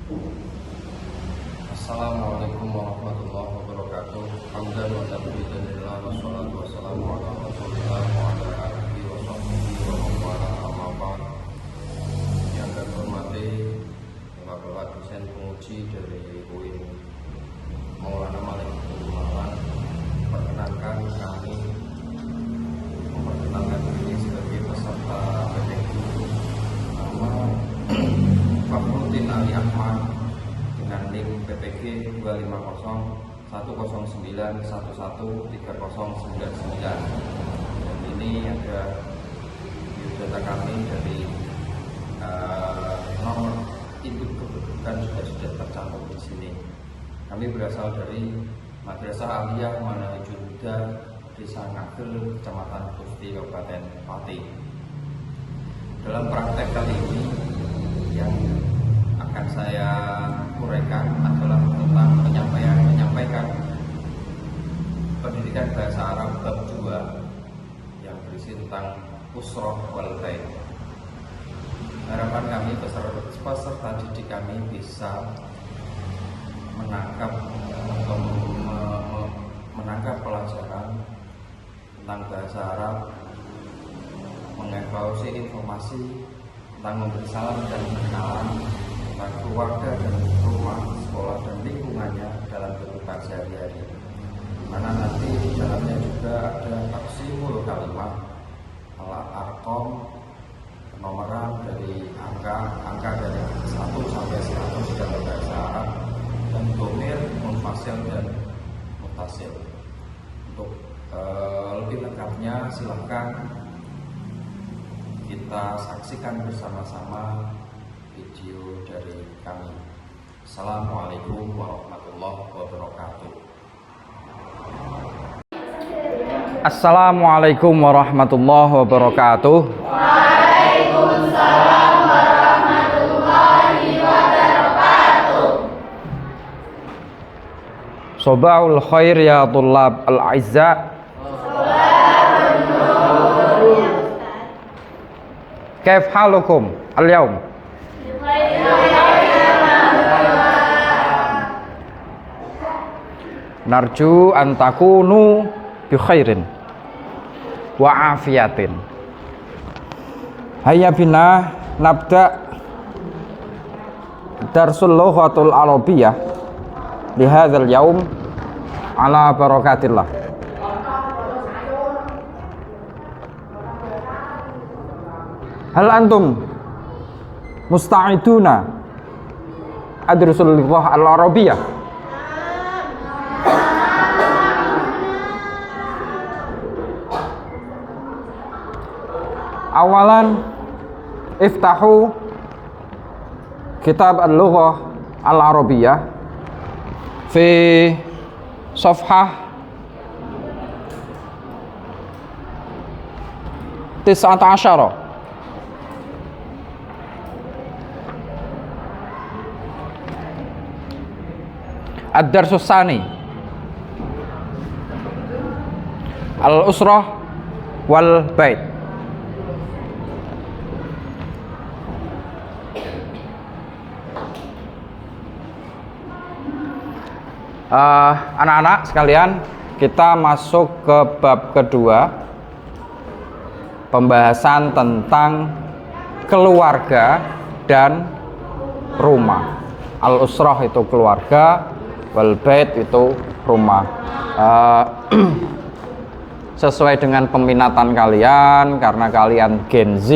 Assalamualaikum warahmatullahi wabarakatuh. Hamdan wa tauhidan lillah wassalatu wassalamu ala Rasulillah wa ala alihi wa sahbihi wa man wala amma ba'd. Yang kami hormati Bapak dosen penguji dari UIN Maulana Malik Malang, perkenalkan kami memperkenalkan diri sebagai peserta PTQ. Nama Fakhruddin Ali Ahmad dengan NIM PPG 2501109113099. Dan ini ada biodata kami dari nomor induk kependudukan sudah tercantum di sini. Kami berasal dari Madrasah Aliyah Manhajul Huda, Desa Ngagel, Kecamatan Gusti, Kabupaten Pati. Dalam praktek kali ini yang akan saya uraikan adalah tentang menyampaikan pendidikan bahasa Arab bab 2 yang berisi tentang usroh wal bait. Harapan kami peserta didik kami bisa menangkap atau menangkap pelajaran tentang bahasa Arab, mengevaluasi informasi tentang memberi salam dan kenalan tentang keluarga dan rumah, sekolah dan lingkungannya dalam kehidupan sehari-hari. Mana nanti di dalamnya juga ada taksimul kalimah, alat arkom, penomoran dari angka dari 1 sampai 100 dalam bahasa Arab, dan domir, munfasil dan mutasil. Untuk lebih lengkapnya silahkan kita saksikan bersama-sama video dari kami. Assalamualaikum warahmatullahi wabarakatuh. Assalamualaikum warahmatullahi wabarakatuh. Waalaikumsalam warahmatullahi wabarakatuh. Sobahul khair ya tullab al-aizza. Kaif halukum al-yawm? Narju an takunu bi khairin wa afiyatin. Hayya bina nabda darsul lughatul arabiyyah di hadzal yaum ala barakatillah. Hal antum musta'iduna adrusul lughah al-arabiyyah? Awalan iftahu kitab al-lughah al-arabiyyah fi safhah 19. Ad-darsus tsani al-usrah wal bait. Anak-anak sekalian, kita masuk ke bab kedua, pembahasan tentang keluarga dan rumah. Al-usrah itu keluarga, wal bait itu rumah. Sesuai dengan peminatan kalian, karena kalian Gen Z,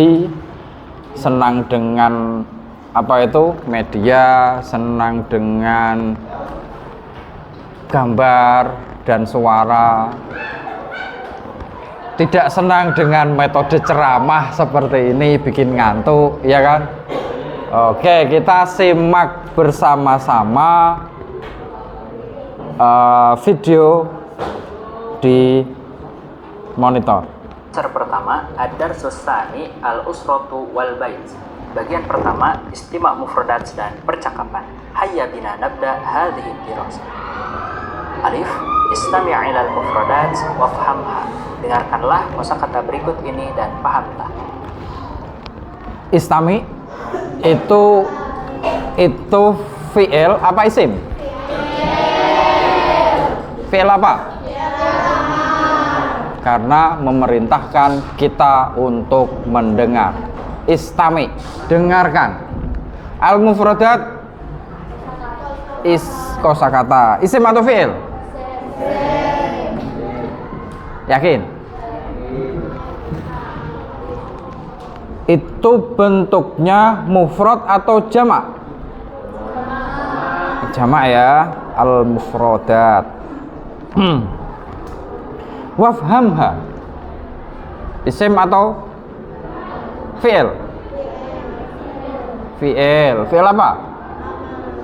senang dengan media, senang dengan gambar dan suara, tidak senang dengan metode ceramah seperti ini, bikin ngantuk, ya kan? Oke, kita simak bersama-sama video di monitor. Pertama, ad-darsus tsani al-usratu wal bait. Bagian pertama, istima' mufradat dan percakapan. Hayya bina nabda hadhihi dirasah. Alif, istami' ilal mufradat wafhamha. Dengarkanlah kosakata berikut ini dan pahamlah. Istami itu Fi'il apa isim? Fi'il apa? Karena memerintahkan kita untuk mendengar. Istami, dengarkan. Al-mufradat kosakata. Isim atau fi'il? Yakin? Itu bentuknya mufrad atau jamak? Jamak ya, al-mufradat. Wafhamha, isim atau fi'il? Fi'il. Fi'il apa?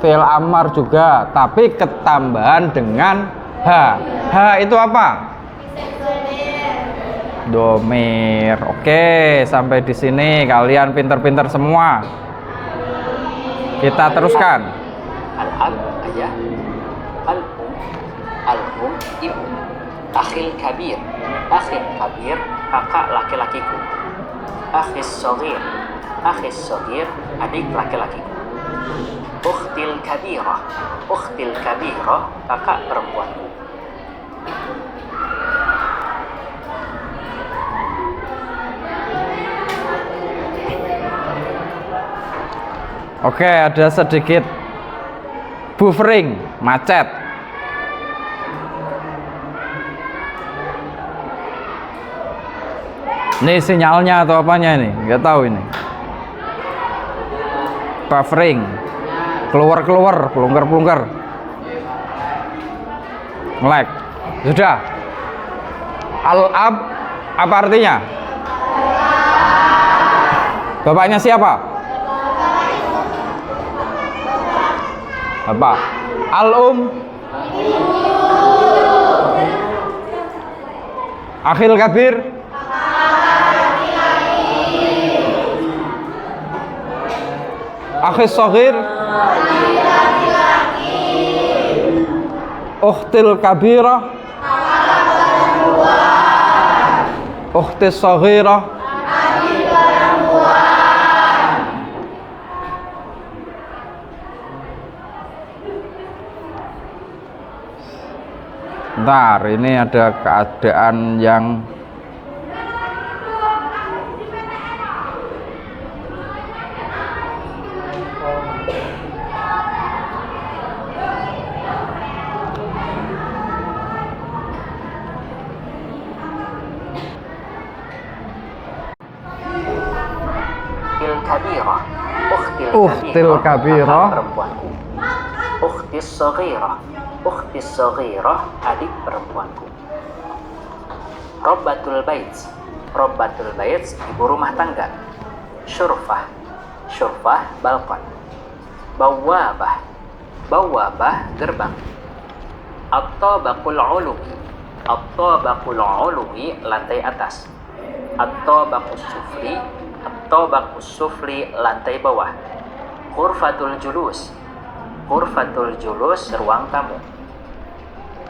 Fi'il amar juga, tapi ketambahan dengan ha. Ha itu apa? Domir. Oke, sampai di sini kalian pinter-pinter semua. Kita teruskan. Al-ab, ayah. Al-um, ibu. Akhil kabir, kakak laki-lakiku. Akhis sogir, adik laki-lakiku. Ukhtil kabirah, kakak perempuanku. Oke, ada sedikit buffering, macet. Ini sinyalnya atau apanya ini? Nggak tahu ini. Buffering, keluar, pelungker. Nge-lag. Sudah. Al-ab apa artinya? Bapaknya siapa? Bapak. Al-um. Akhil kabir. Akhis saghir. Ukhtil kabirah. Ukhtis saghirah. Bentar, ini ada keadaan yang Ukhtil kabirah, perempuanku. Ukhtis saghirah, adik perempuanku. Robbatul bait, ibu rumah tangga. Syurfah, balkon. Bawabah, gerbang. At-tabaqul ulumi, lantai atas. At-tabaqus sufli, lantai bawah. Ghurfatul julus, ruang tamu.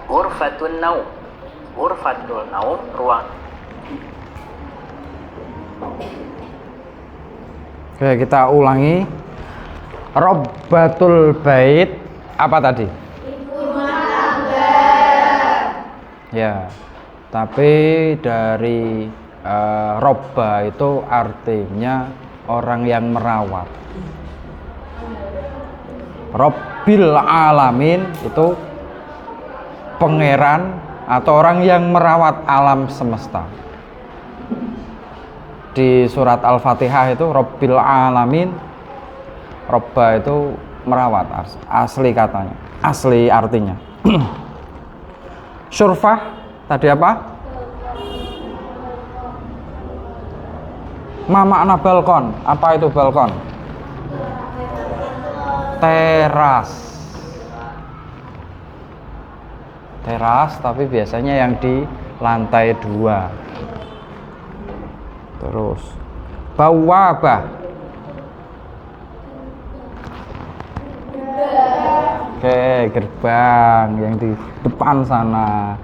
Ghurfatul naum, ruang. Oke, kita ulangi. Robbatul bait apa tadi? Ya, tapi dari robba itu artinya orang yang merawat. Robbil alamin itu pangeran atau orang yang merawat alam semesta. Di surat Al-Fatihah itu Robbil alamin, robba itu merawat, asli katanya, asli artinya. Syurfah tadi apa? Ma makna balkon? Apa itu balkon? Teras, tapi biasanya yang di lantai 2. Terus bawabah, oke, gerbang yang di depan sana.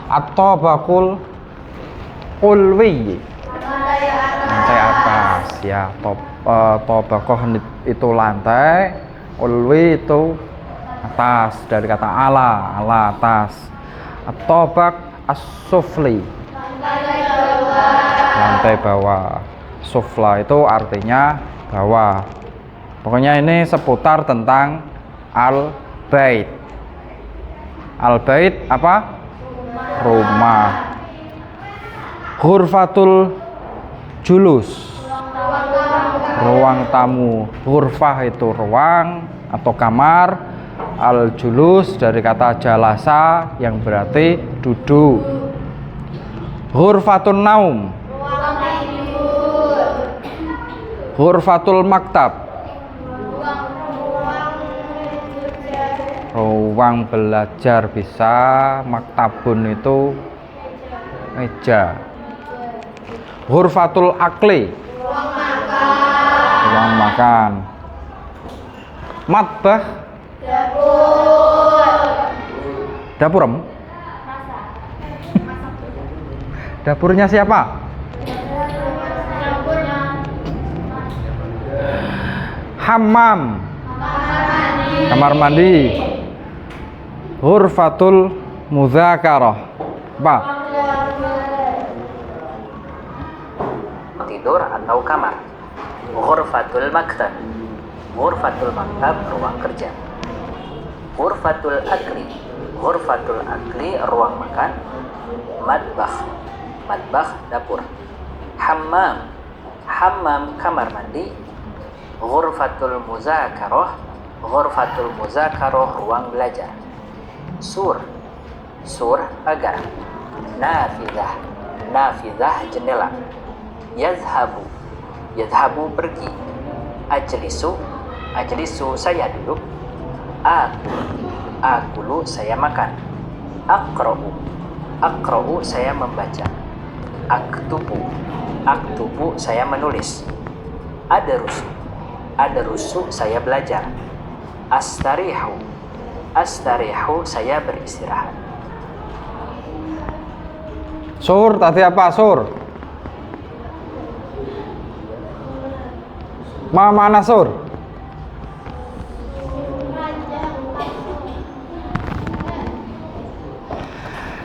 Atau bakul ulwi, lantai atas ya. Tobakoh itu lantai, Ulwi itu atas, dari kata ala, ala atas. At-tabaq as-sufli, lantai bawah. Sufla itu artinya bawah. Pokoknya ini seputar tentang al-bait. Al-bait apa? Rumah. Ghurfatul julus, ruang tamu. Ghurfah itu ruang atau kamar. Al-julus dari kata jalasa yang berarti duduk. Ghurfatun naum, ghurfatul maktab, ruang belajar bisa. Maktabun itu meja. Ghurfatul akli, ruang makan. Matbah, dapurem. Dapurnya siapa? Hammam, kamar mandi. Ghurfatul mudzakarah, apa? Tidur atau kamar. Ghurfatul maktab, ghurfatul maktab ruang kerja. Ghurfatul akli, ghurfatul akli ruang makan. Matbakh, matbakh dapur. Hammam, hammam kamar mandi. Ghurfatul muzakarah, ghurfatul muzakarah ruang belajar. Sur, sur pagar. Nafidah, nafidah jendela. Yazhabu, yazhabu pergi. Ajlisu, ajlisu saya duduk. Akulu, akulu saya makan. Aqra'u, aqra'u saya membaca. Aktubu, aktubu saya menulis. Adarusu, adarusu saya belajar. Astarihu, astarihu saya beristirahat. Sur tadi apa? Sur. Mana sur?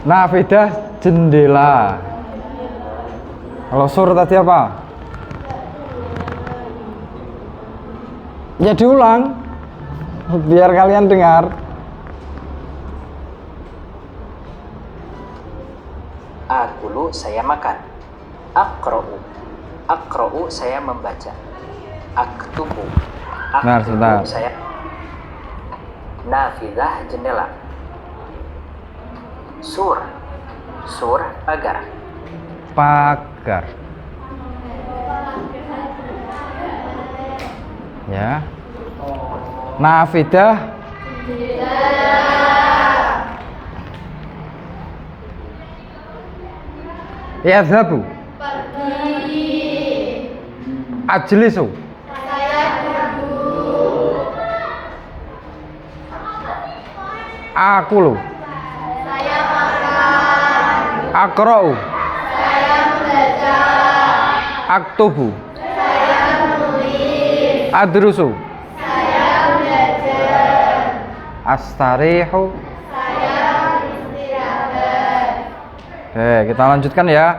Nafidah jendela. Kalau sur tadi apa? Ya diulang biar kalian dengar. Akulu saya makan. Aqra'u, aqra'u saya membaca. Aktubu, Nah, aktubu sebentar. saya. Nafidah jendela. Sur, sur pagar. Pagar. Ya. Nafidah yadhabu. Ajlisu. Akulu. Aqra'u. Aktubu. Adrusu. Astarihu. Oke, kita lanjutkan ya.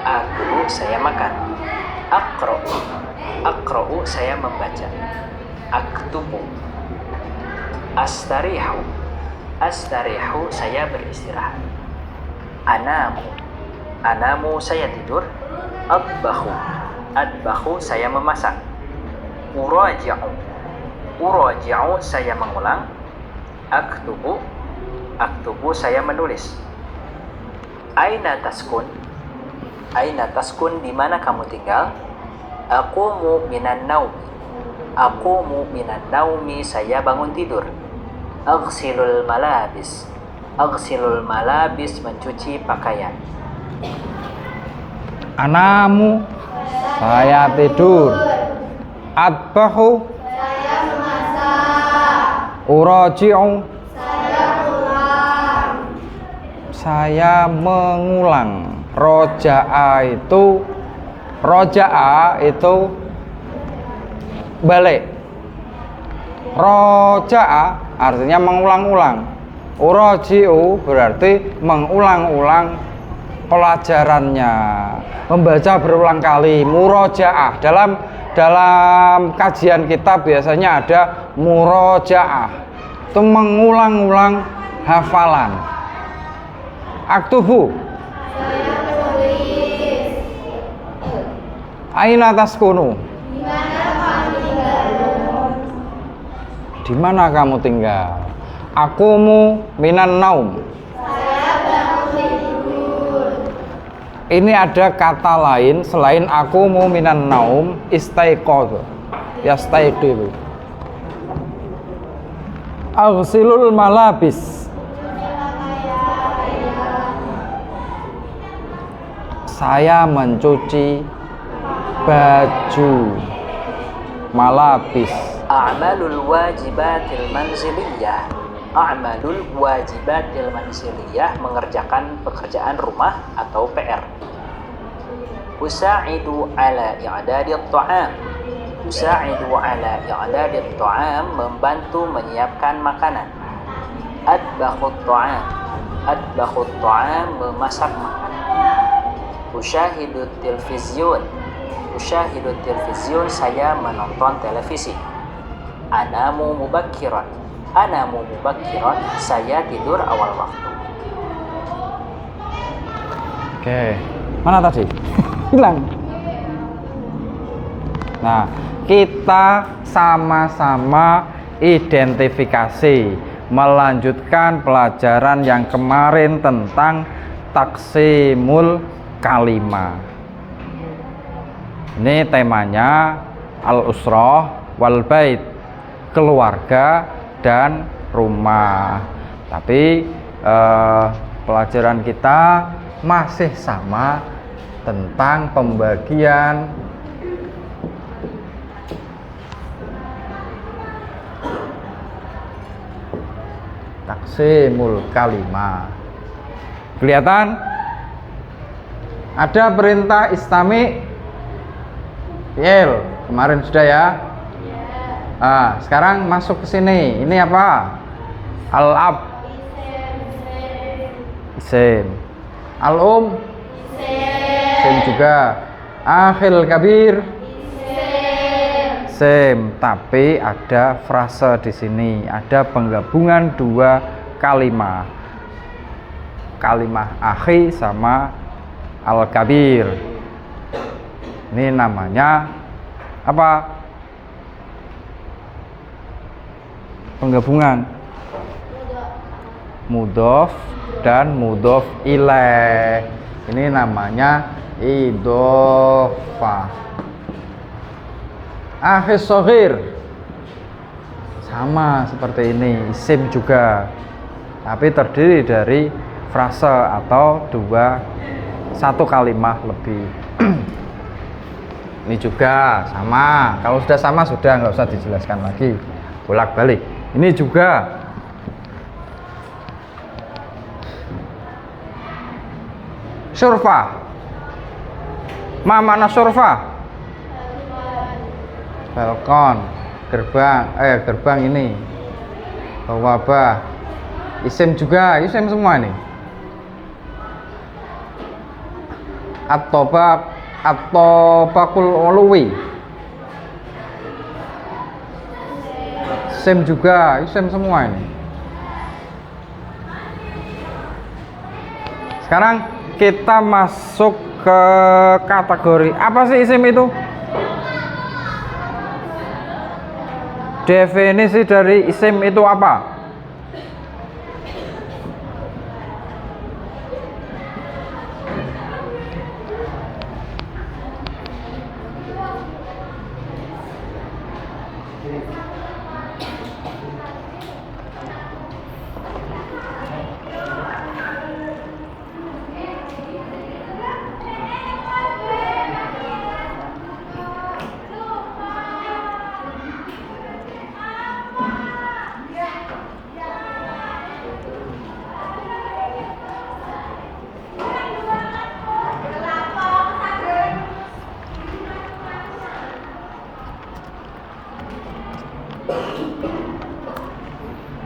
Akulu saya makan. Aqra'u, aqra'u saya membaca. Aktubu. Astarihu, astarihu saya beristirahat. Anamu, anamu saya tidur. Atbahu, atbahu saya memasak. Uraji'u, uraji'u saya mengulang. Aktubu, aktubu saya menulis. Aina taskun, aina taskun di mana kamu tinggal? Aqumu minan naumi, aqumu minan naumi saya bangun tidur. Aghsilul malabis, aghsilul malabis mencuci pakaian. Anamu saya tidur. Atbahu Saya memasak. uraji'u Saya pulang. saya mengulang. Roja'a itu balik. Roja'a artinya mengulang-ulang. Uroji'u berarti mengulang-ulang pelajarannya, membaca berulang kali. Murojaah dalam kajian kitab biasanya ada murojaah, itu mengulang-ulang hafalan. Aktubu, Saya tulis. aina taskunu, Di mana kamu tinggal? di mana kamu tinggal? Akumu minan naum. Saya bangun tidur. Ini ada kata lain selain akumu minan naum, istaiqadha. Yastaiqidu. Aghsilul malabis. Saya mencuci baju. Malabis. A'malul wajibatil manziliyah. A'malul wajibatil manziliyah, mengerjakan pekerjaan rumah atau PR. Usa'idu ala i'dadit ta'am. Usa'idu ala i'dadit ta'am, membantu menyiapkan makanan. Adbakhut ta'am. Adbakhut ta'am, memasak makanan. Usyahidut televisiun. Usyahidut televisiun, saya menonton televisi. Anamu mubakkiran. Anamu mubakkiran, saya tidur awal waktu. Oke, mana tadi? Hilang. Nah, kita sama-sama identifikasi, melanjutkan pelajaran yang kemarin tentang taksimul kalimah. Ini temanya al-usrah wal bait, keluarga dan rumah. Tapi pelajaran kita masih sama tentang pembagian taksimul kalimah. Kelihatan? Ada perintah istami Yel, kemarin sudah ya. Ah, sekarang masuk ke sini. Ini apa? Al-ab. Isim. Al-um. Isim juga. Akhil kabir. Isim. Tapi ada frase di sini. Ada penggabungan dua kalimat. Kalimat akhi sama al-kabir. Ini namanya apa? Penggabungan mudhof dan mudhof ilaih. Ini namanya idhofah. Akhis shaghir sama seperti ini, isim juga, tapi terdiri dari frase atau satu kalimat lebih. Ini juga sama. Kalau sudah sama sudah nggak usah dijelaskan lagi, bolak-balik. Ini juga surfa. Ma makna surfa? Balkon, gerbang ini. Bawabah. Isim juga, isim semua ini. At-tobakul uluwi. Isim juga, isim semua ini. Sekarang kita masuk ke kategori apa sih isim itu? Definisi dari isim itu apa?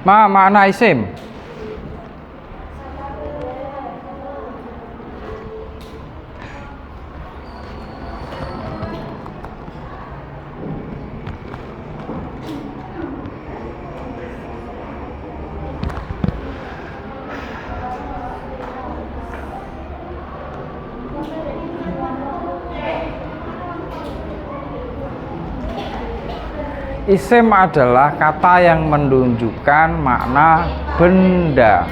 Makna isim. Isim adalah kata yang menunjukkan makna benda,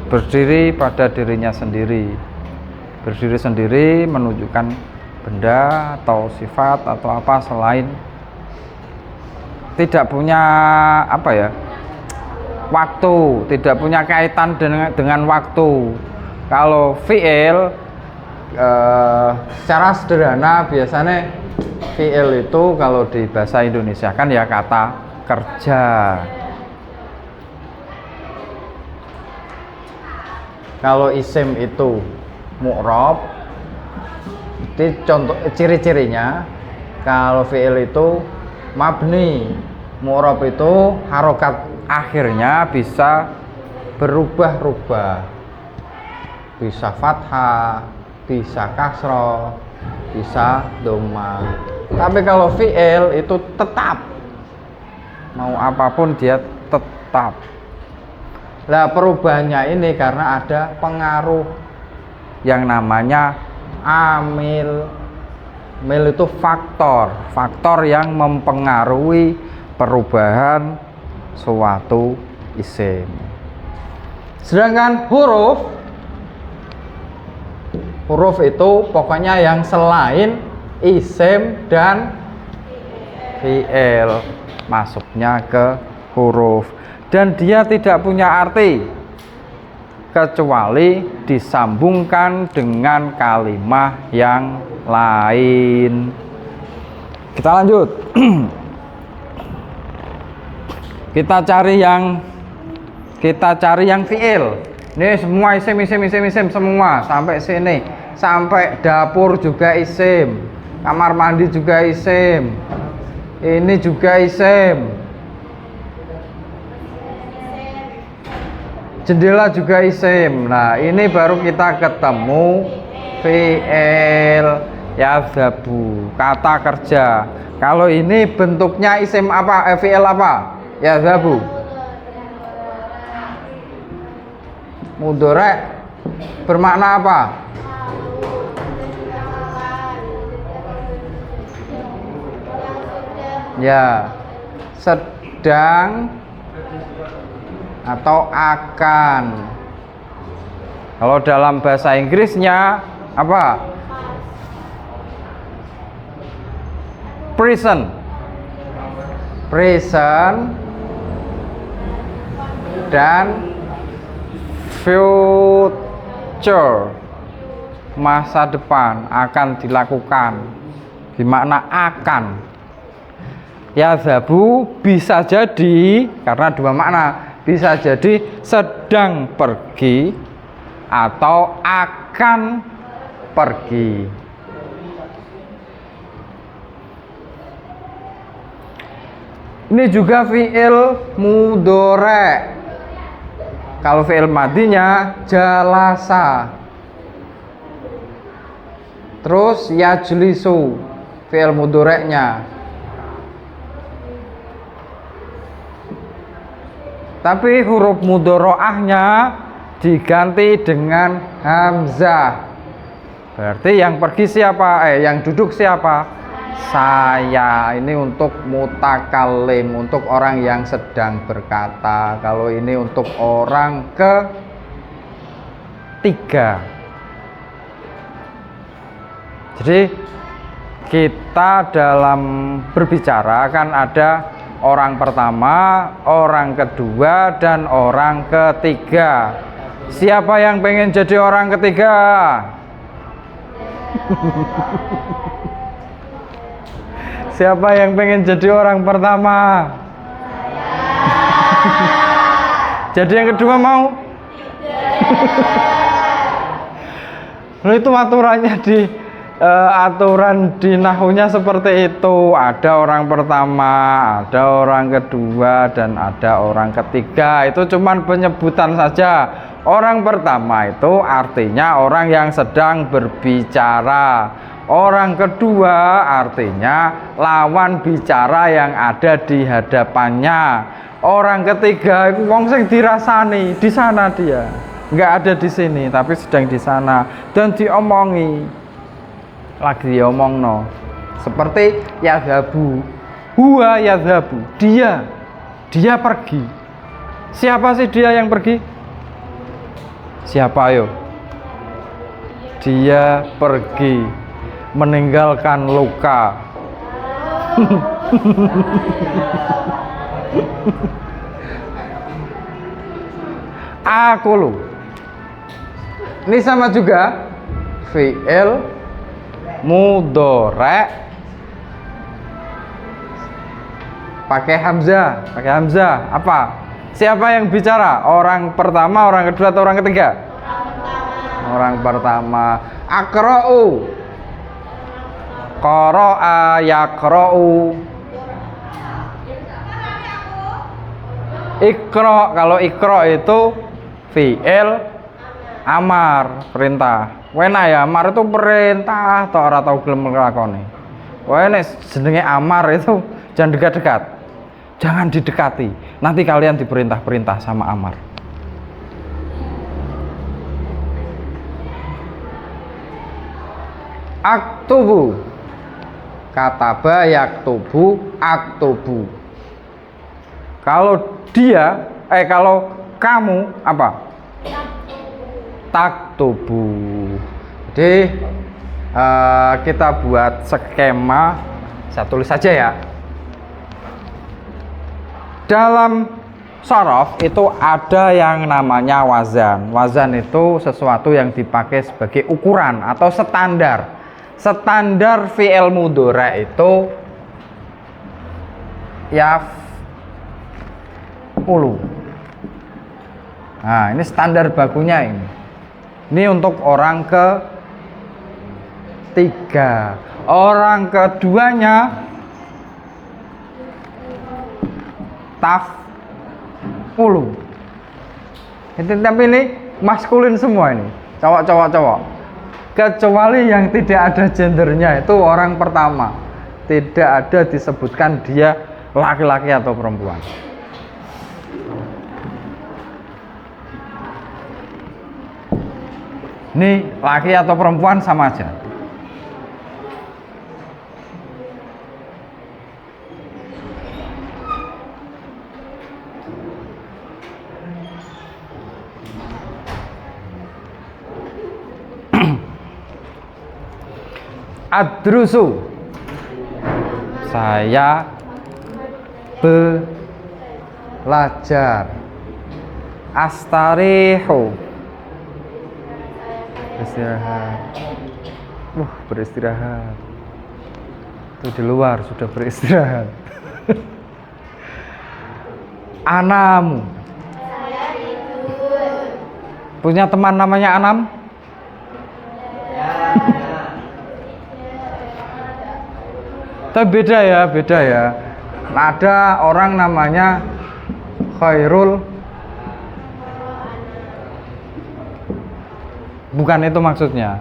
berdiri pada dirinya sendiri. Berdiri sendiri menunjukkan benda atau sifat atau apa selain, tidak punya apa ya, waktu, tidak punya kaitan dengan waktu. Kalau fi'il secara sederhana biasanya fi'il itu kalau di bahasa Indonesia kan ya kata kerja. Kalau isim itu mu'rab, itu contoh ciri-cirinya. Kalau fi'il itu mabni, mu'rab itu harokat akhirnya bisa berubah-ubah, bisa fathah, bisa kasroh, bisa doma. Tapi kalau fi'il itu tetap, mau apapun dia tetap. Nah, perubahannya ini karena ada pengaruh yang namanya amil. Amil itu faktor yang mempengaruhi perubahan suatu isim. Sedangkan huruf itu pokoknya yang selain isim dan fi'il masuknya ke huruf, dan dia tidak punya arti kecuali disambungkan dengan kalimat yang lain. Kita lanjut. Kita cari yang fi'il. Ini semua isim semua sampai sini, sampai dapur juga isim, kamar mandi juga isim, ini juga isim, jendela juga isim. Nah, ini baru kita ketemu fi'il, yadhabu, kata kerja. Kalau ini bentuknya isim apa? Fi'il apa? Yadhabu. Mudhari' bermakna apa? Ya, sedang atau akan. Kalau dalam bahasa Inggrisnya apa? Present dan future, masa depan, akan dilakukan, bermakna akan. Yadhabu bisa jadi, karena dua makna, bisa jadi sedang pergi atau akan pergi. Ini juga fi'il mudhari'. Kalau fi'il madinya jalasa, terus yajlisu fi'il mudhari'nya. Tapi huruf mudhari'ahnya diganti dengan hamzah. Berarti yang pergi siapa? Yang duduk siapa? Saya. Ini untuk mutakallim, untuk orang yang sedang berkata. Kalau ini untuk orang ketiga. Jadi kita dalam berbicara kan ada orang pertama, orang kedua, dan orang ketiga. Siapa yang pengen jadi orang ketiga? Siapa yang pengen jadi orang pertama? Jadi yang kedua mau? Lalu itu aturannya aturan di nahunya seperti itu. Ada orang pertama, ada orang kedua, dan ada orang ketiga. Itu cuman penyebutan saja. Orang pertama itu artinya orang yang sedang berbicara. Orang kedua artinya lawan bicara yang ada di hadapannya. Orang ketiga itu wong sing dirasani, di sana dia. Nggak ada di sini, tapi sedang di sana dan diomongi. Lagi diomongno. Seperti yadhabu. Huwa yadhabu. Dia pergi. Siapa sih dia yang pergi? Siapa ayo? Dia pergi meninggalkan luka. Akulu. Ini sama juga fi'il mudhari pakai hamzah. Apa? Siapa yang bicara? Orang pertama, orang kedua, atau orang ketiga? Orang pertama. Aqra'u. Qara'a yaqra'u. Iqra. Kalau iqra itu fi'il amar, perintah. Wena ya, amar itu perintah, atau ora tau gelem nglakoni. Wene jenenge amar itu jangan dekat-dekat. Jangan didekati. Nanti kalian diperintah-perintah sama amar. Aktubu. Kataba yaktubu aktubu. Kalau dia, kalau kamu apa? Taktubu. Jadi kita buat skema. Saya tulis saja ya. Dalam shorof itu ada yang namanya wazan. Wazan itu sesuatu yang dipakai sebagai ukuran atau standar. Standar fi'il mudhari itu yaf'ulu. Nah, ini standar bakunya ini. Ini untuk orang ketiga. Orang keduanya taf'ulu. Tapi ini maskulin semua ini. Cowok. Kecuali yang tidak ada gendernya itu orang pertama. Tidak ada disebutkan dia laki-laki atau perempuan. Ini laki atau perempuan sama aja. Adrusu. Saya belajar. Astarihu. Beristirahat. Beristirahat. Itu di luar sudah beristirahat. Anamu. Punya teman namanya Anam? Tapi beda ya. Ada orang namanya Khairul. Bukan itu maksudnya.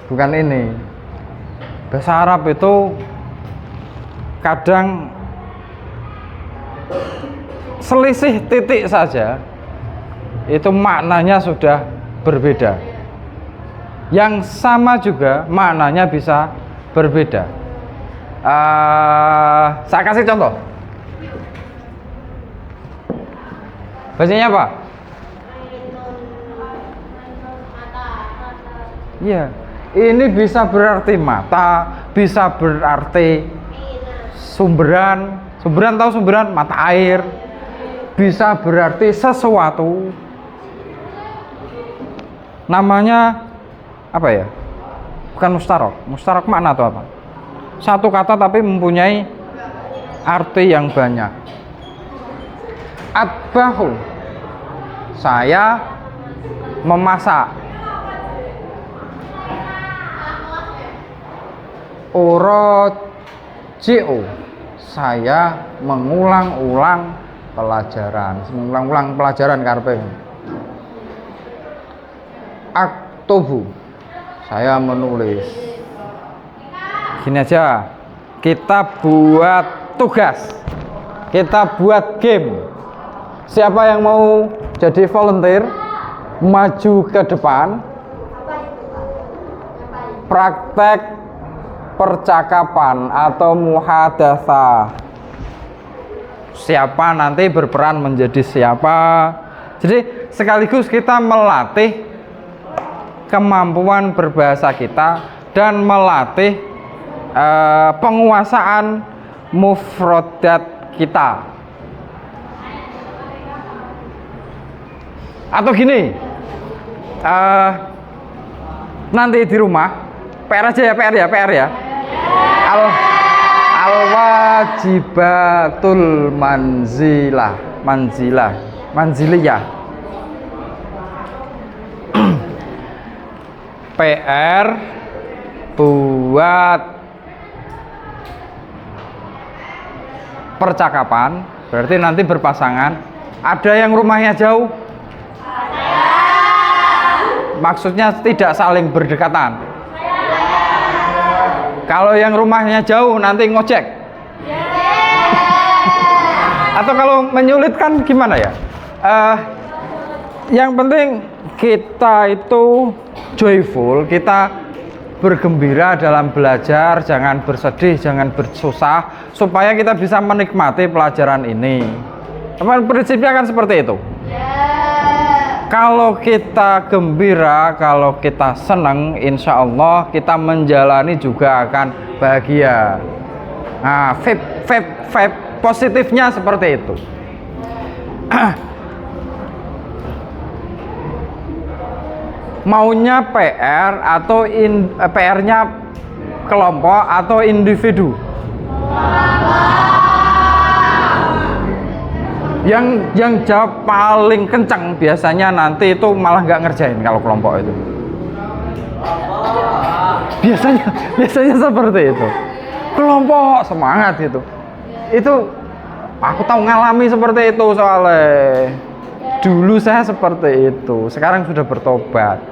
Bukan ini. Bahasa Arab itu kadang selisih titik saja itu maknanya sudah berbeda. Yang sama juga maknanya bisa berbeda. Saya kasih contoh. Bahasanya apa? Iya, ini bisa berarti mata, bisa berarti sumberan. Sumberan tahu sumberan? Mata air. Bisa berarti sesuatu. Namanya apa ya? Bukan mustarok. Mustarok makna atau apa? Satu kata tapi mempunyai arti yang banyak. Atbahu. Saya memasak. uraji'u, saya mengulang-ulang pelajaran. Mengulang-ulang pelajaran karepe. Aktubu, saya menulis. Gini aja, kita buat tugas, kita buat game. Siapa yang mau jadi volunteer, maju ke depan, praktek percakapan atau muhadatsah. Siapa nanti berperan menjadi siapa. Jadi sekaligus kita melatih kemampuan berbahasa kita dan melatih penguasaan mufradat kita. Atau gini, nanti di rumah PR aja ya, PR ya. Al-wajibatul manziliyah. PR buat percakapan, berarti nanti berpasangan. Ada yang rumahnya jauh? Maksudnya tidak saling berdekatan. Kalau yang rumahnya jauh nanti ngojek. Atau kalau menyulitkan gimana ya? Yang penting kita itu joyful, kita bergembira dalam belajar, jangan bersedih, jangan bersusah, supaya kita bisa menikmati pelajaran ini. Teman, prinsipnya kan seperti itu. Kalau kita gembira, kalau kita senang, insya Allah kita menjalani juga akan bahagia. Nah, vibe positifnya seperti itu. Maunya PR atau PR-nya kelompok atau individu? Yang jawab paling kencang biasanya nanti itu malah nggak ngerjain kalau kelompok itu. Biasanya seperti itu. Kelompok semangat gitu. Itu aku tahu ngalami seperti itu soalnya. Dulu saya seperti itu, sekarang sudah bertobat.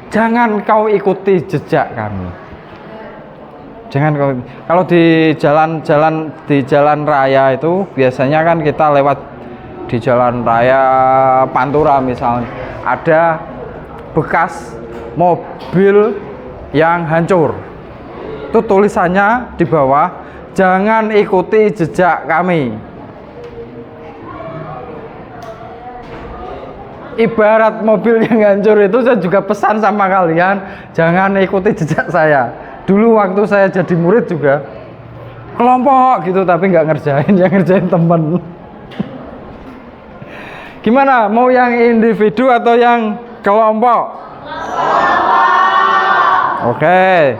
Jangan kau ikuti jejak kami. Jangan kalau di jalan raya itu biasanya kan kita lewat di jalan raya Pantura misalnya, ada bekas mobil yang hancur. Itu tulisannya di bawah, jangan ikuti jejak kami. Ibarat mobil yang hancur itu, saya juga pesan sama kalian, jangan ikuti jejak saya. Dulu waktu saya jadi murid juga kelompok gitu, tapi nggak ngerjain, yang ngerjain temen. Gimana, mau yang individu atau yang kelompok? Oke,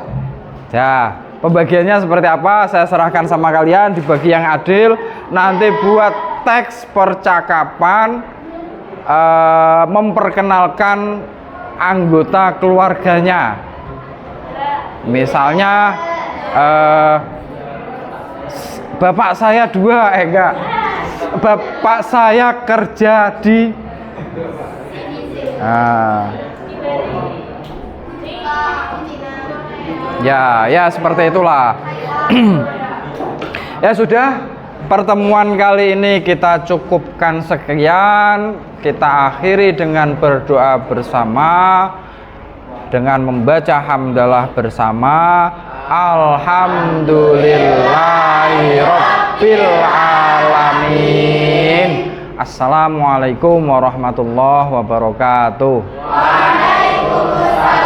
ya pembagiannya seperti apa saya serahkan sama kalian, dibagi yang adil. Nanti buat teks percakapan, memperkenalkan anggota keluarganya. Misalnya bapak saya bapak saya kerja di ya seperti itulah. Ya sudah, pertemuan kali ini kita cukupkan sekian. Kita akhiri dengan berdoa bersama, dengan membaca hamdalah bersama. Alhamdulillahirabbil alamin. Assalamualaikum warahmatullahi wabarakatuh. Waalaikumsalam.